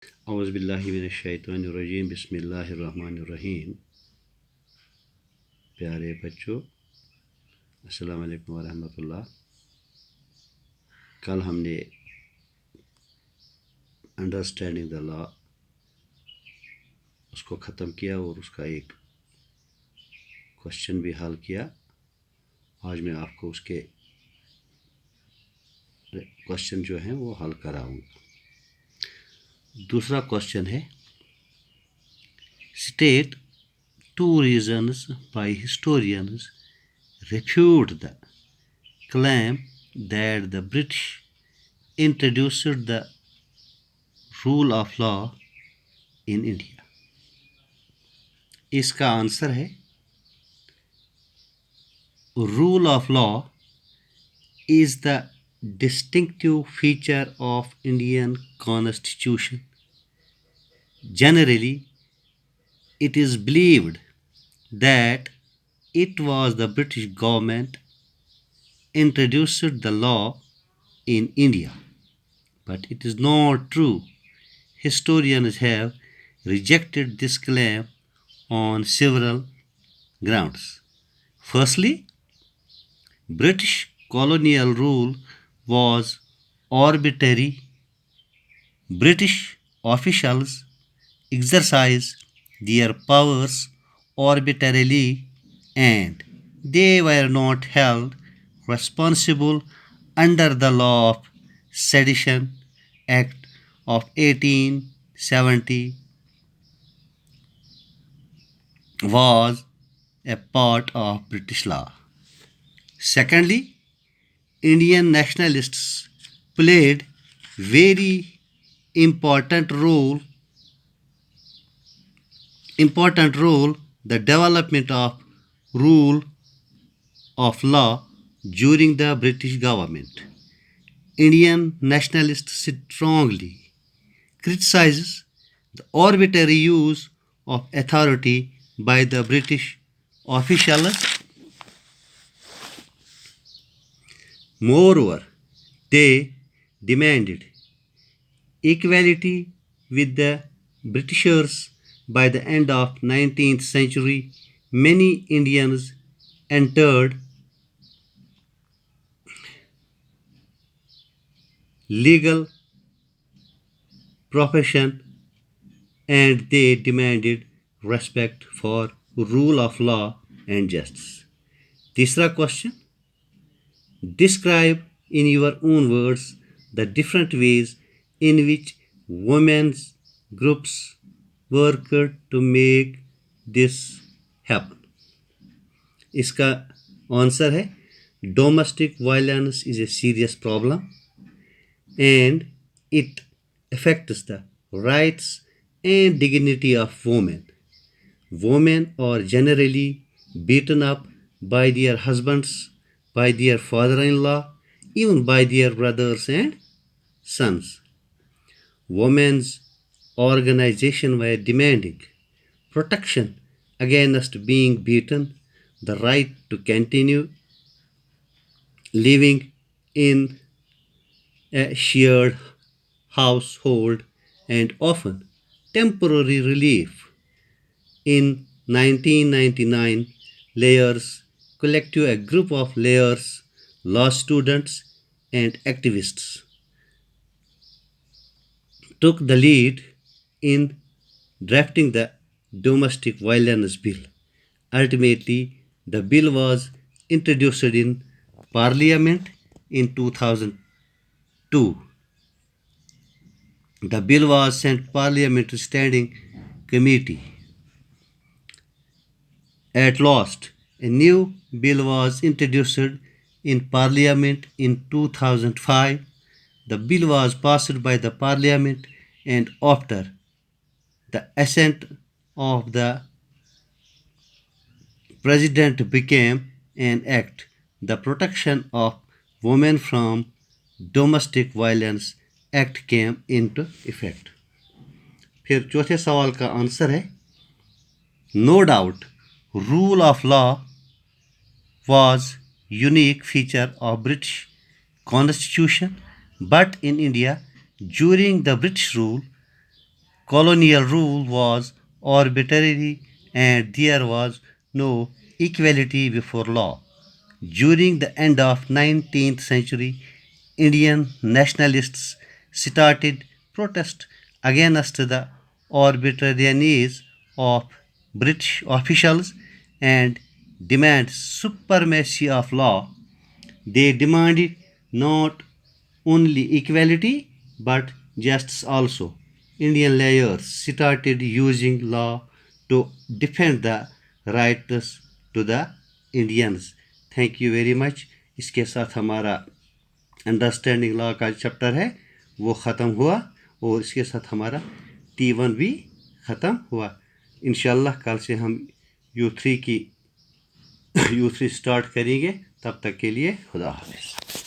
औज़ुबिल्लाहिमिनश्शैतानिर्रजीम बिस्मिल्लाहिर्रहमानिर्रहीम। प्यारे बच्चों, अस्सलाम वालेकुम वरहमतुल्लाह। कल हमने अंडरस्टैंडिंग द लॉ उसको ख़त्म किया और उसका एक क्वेश्चन भी हल किया। आज मैं आपको उसके क्वेश्चन जो हैं वो हल कराऊंगा। दूसरा क्वेश्चन है, state two reasons by historians refute the claim that the British introduced the rule of law in India। इसका आंसर है, rule of law is the distinctive feature of Indian constitution. Generally, it is believed that it was the British government introduced the law in India, but it is not true. Historians have rejected this claim on several grounds. Firstly, British colonial rule was arbitrary. British officials exercised their powers arbitrarily and they were not held responsible under the Law of Sedition Act of 1870 was a part of British law. Secondly, Indian nationalists played very important role the development of rule of law during the British government. Indian nationalists strongly criticizes the arbitrary use of authority by the British officials. Moreover, they demanded equality with the Britishers. By the end of 19th century, many Indians entered legal profession and they demanded respect for rule of law and justice. तीसरा question, describe in your own words the different ways in which women's groups worked to make this happen। इसका answer है, domestic violence is a serious problem and it affects the rights and dignity of women. Women are generally beaten up by their husbands, by their father-in-law, even by their brothers and sons. Women's organizations were demanding protection against being beaten, the right to continue living in a shared household, and often temporary relief. In 1999, Layers Collective, a group of Layers, law students, and activists, took the lead in drafting the domestic violence bill. Ultimately, the bill was introduced in Parliament in 2002. The bill was sent Parliament Standing Committee. At last, a new bill was introduced in Parliament in 2005. The bill was passed by the Parliament and after the assent of the President became an act. The Protection of Women from Domestic Violence Act came into effect। फिर चौथे सवाल का answer है, no doubt rule of law was unique feature of British constitution, but in India during the British rule colonial rule was arbitrary and there was no equality before law. During the end of 19th century, Indian nationalists started protest against the arbitrariness of British officials and demand supremacy of law. They demanded not only equality but justice also. Indian lawyers started using law to defend the rights to the Indians. Thank you very much. इसके साथ हमारा understanding law का chapter है वो ख़त्म हुआ और इसके साथ हमारा T1 भी ख़त्म हुआ। इंशाल्लाह कल से हम U3 स्टार्ट करेंगे। तब तक के लिए खुदा हाफिज़।